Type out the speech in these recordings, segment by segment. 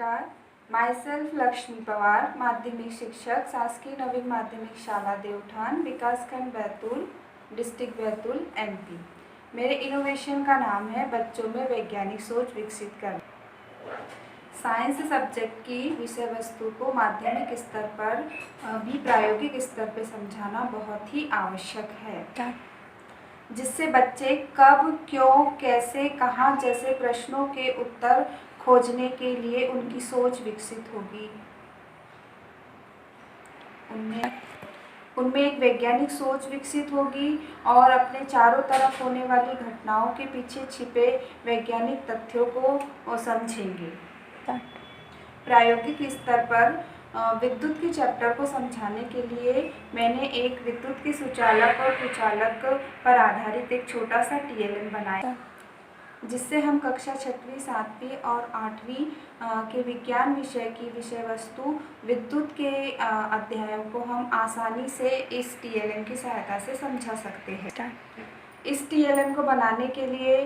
नमस्कार। My self Lakshmi Pawar, माध्यमिक शिक्षक, शासकीय नवीन माध्यमिक शाला देवठान, विकासखंड बैतूल, डिस्ट्रिक्ट बैतूल, MP। मेरे इनोवेशन का नाम है बच्चों में वैज्ञानिक सोच विकसित करना। साइंस सब्जेक्ट की विषय वस्तु को माध्यमिक स्तर पर भी प्रायोगिक स्तर पर समझाना बहुत ही आवश्यक है, जिससे बच्चे कब, क्यों, कैसे, कहाँ जैसे प्रश्नों के उत्तर खोजने के लिए उनकी सोच विकसित होगी। उनमें एक वैज्ञानिक सोच विकसित होगी और अपने चारों तरफ होने वाली घटनाओं के पीछे छिपे वैज्ञानिक तथ्यों को समझेंगे। प्रायोगिक स्तर पर विद्युत के चैप्टर को समझाने के लिए मैंने एक विद्युत के सुचालक और कुचालक पर आधारित एक छोटा सा TLM बनाया, जिससे हम कक्षा 6वीं, 7वीं और 8वीं के विज्ञान विषय की विषय वस्तु विद्युत के अध्यायों को हम आसानी से इस TLM की सहायता से समझा सकते हैं। इस TLM को बनाने के लिए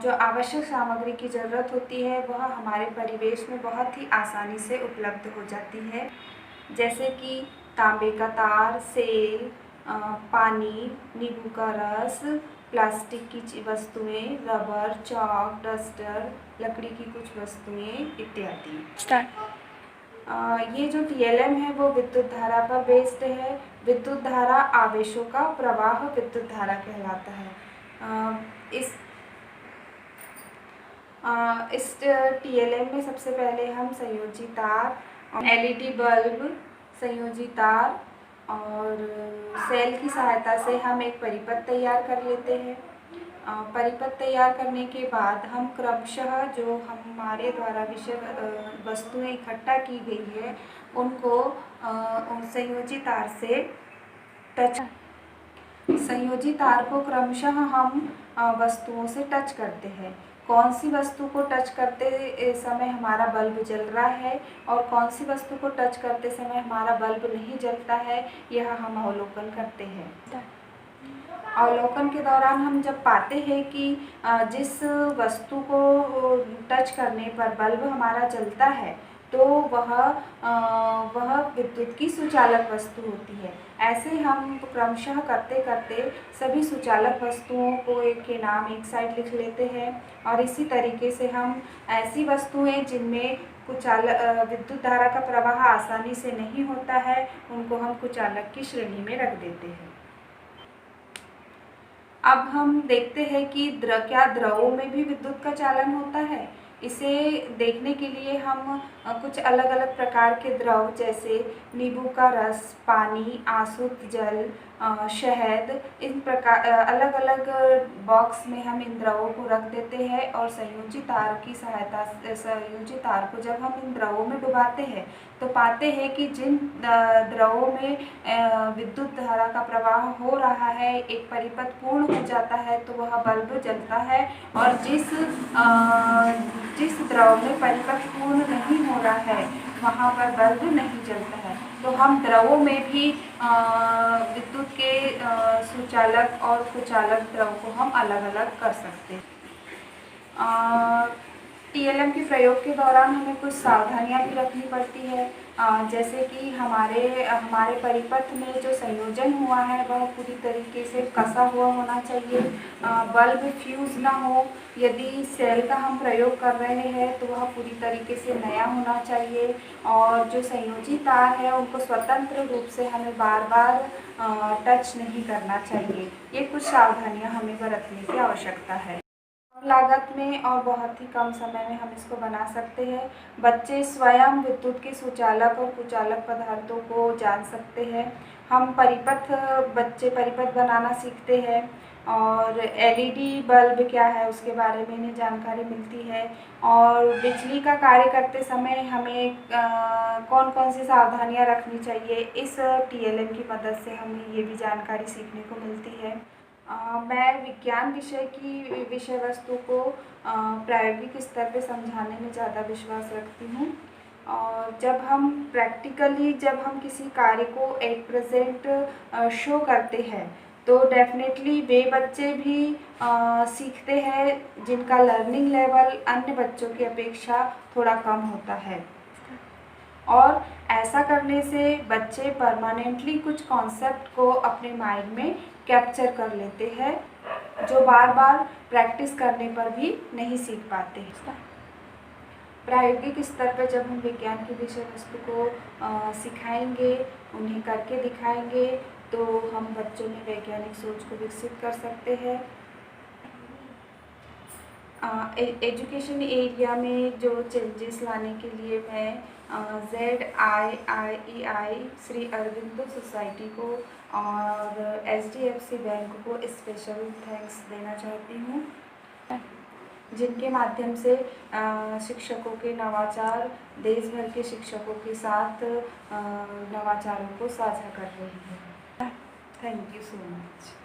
जो आवश्यक सामग्री की ज़रूरत होती है वह हमारे परिवेश में बहुत ही आसानी से उपलब्ध हो जाती है, जैसे कि तांबे का तार, सेल, पानी, नींबू का रस, प्लास्टिक की वस्तुएं, रबर, चॉक, डस्टर, लकड़ी की कुछ वस्तुएं इत्यादि। ये जो TLM है वो विद्युत धारा पर बेस्ड है। विद्युत धारा आवेशों का प्रवाह विद्युत धारा कहलाता है। इस TLM में सबसे पहले हम संयोजी तार, LED बल्ब, संयोजी तार और सेल की सहायता से हम एक परिपथ तैयार कर लेते हैं। परिपथ तैयार करने के बाद हम क्रमशः जो हमारे द्वारा विषय वस्तुएं इकट्ठा की गई है उनको संयोजी तार से संयोजी तार को क्रमशः हम वस्तुओं से टच करते हैं। कौन सी वस्तु को टच करते समय हमारा बल्ब जल रहा है और कौन सी वस्तु को टच करते समय हमारा बल्ब नहीं जलता है, यह हम अवलोकन करते हैं। अवलोकन के दौरान हम जब पाते हैं कि जिस वस्तु को टच करने पर बल्ब हमारा जलता है तो वह विद्युत की सुचालक वस्तु होती है। ऐसे हम क्रमशः करते करते सभी सुचालक वस्तुओं को के नाम एक साइड लिख लेते हैं और इसी तरीके से हम ऐसी वस्तुएं जिनमें विद्युत धारा का प्रवाह आसानी से नहीं होता है उनको हम कुचालक की श्रेणी में रख देते हैं। अब हम देखते हैं कि क्या द्रवों में भी विद्युत का चालन होता है। इसे देखने के लिए हम कुछ अलग अलग प्रकार के द्रव जैसे नींबू का रस, पानी, आसुत जल, शहद, इन प्रकार अलग अलग बॉक्स में हम इन द्रवों को रख देते हैं और संयोजी तार की सहायता से संयोजी तार को जब हम इन द्रवों में डुबाते हैं तो पाते हैं कि जिन द्रवों में विद्युत धारा का प्रवाह हो रहा है एक परिपथ पूर्ण हो जाता है तो वह बल्ब जलता है और जिस द्रव में परिपथ पूर्ण नहीं हो रहा है वहाँ पर बल्ब नहीं जलता है। तो हम द्रवों में भी विद्युत के सुचालक और कुचालक द्रव को हम अलग अलग कर सकते हैं। TLM के प्रयोग के दौरान हमें कुछ सावधानियां भी रखनी पड़ती है, जैसे कि हमारे परिपथ में जो संयोजन हुआ है वह पूरी तरीके से कसा हुआ होना चाहिए, बल्ब फ्यूज ना हो। यदि सेल का हम प्रयोग कर रहे हैं तो वह पूरी तरीके से नया होना चाहिए और जो संयोजी तार है उनको स्वतंत्र रूप से हमें बार बार टच नहीं करना चाहिए। ये कुछ सावधानियां हमें बरतने की आवश्यकता है। लागत में और बहुत ही कम समय में हम इसको बना सकते हैं। बच्चे स्वयं विद्युत के सुचालक और कुचालक पदार्थों को जान सकते हैं। हम बच्चे परिपथ बनाना सीखते हैं और LED बल्ब क्या है उसके बारे में इन्हें जानकारी मिलती है और बिजली का कार्य करते समय हमें कौन कौन सी सावधानियां रखनी चाहिए इस TLM की मदद से हमें ये भी जानकारी सीखने को मिलती है। मैं विज्ञान विषय की विषय वस्तु को प्रायोगिक स्तर पे समझाने में ज़्यादा विश्वास रखती हूँ और जब हम किसी कार्य को एट प्रेजेंट शो करते हैं तो डेफिनेटली वे बच्चे भी सीखते हैं जिनका लर्निंग लेवल अन्य बच्चों की अपेक्षा थोड़ा कम होता है। और ऐसा करने से बच्चे परमानेंटली कुछ कॉन्सेप्ट को अपने माइंड में कैप्चर कर लेते हैं, जो बार बार प्रैक्टिस करने पर भी नहीं सीख पाते हैं। प्रायोगिक स्तर पर जब हम विज्ञान की विषय वस्तु को सिखाएंगे, उन्हें करके दिखाएंगे, तो हम बच्चों में वैज्ञानिक सोच को विकसित कर सकते हैं। एजुकेशन एरिया में जो चेंजेस लाने के लिए मैं ZIIEI श्री अरबिंदो सोसाइटी को और HDFC बैंक को स्पेशल थैंक्स देना चाहती हूँ, जिनके माध्यम से शिक्षकों के नवाचार देश भर के शिक्षकों के साथ नवाचारों को साझा कर रही है। Thank you so much.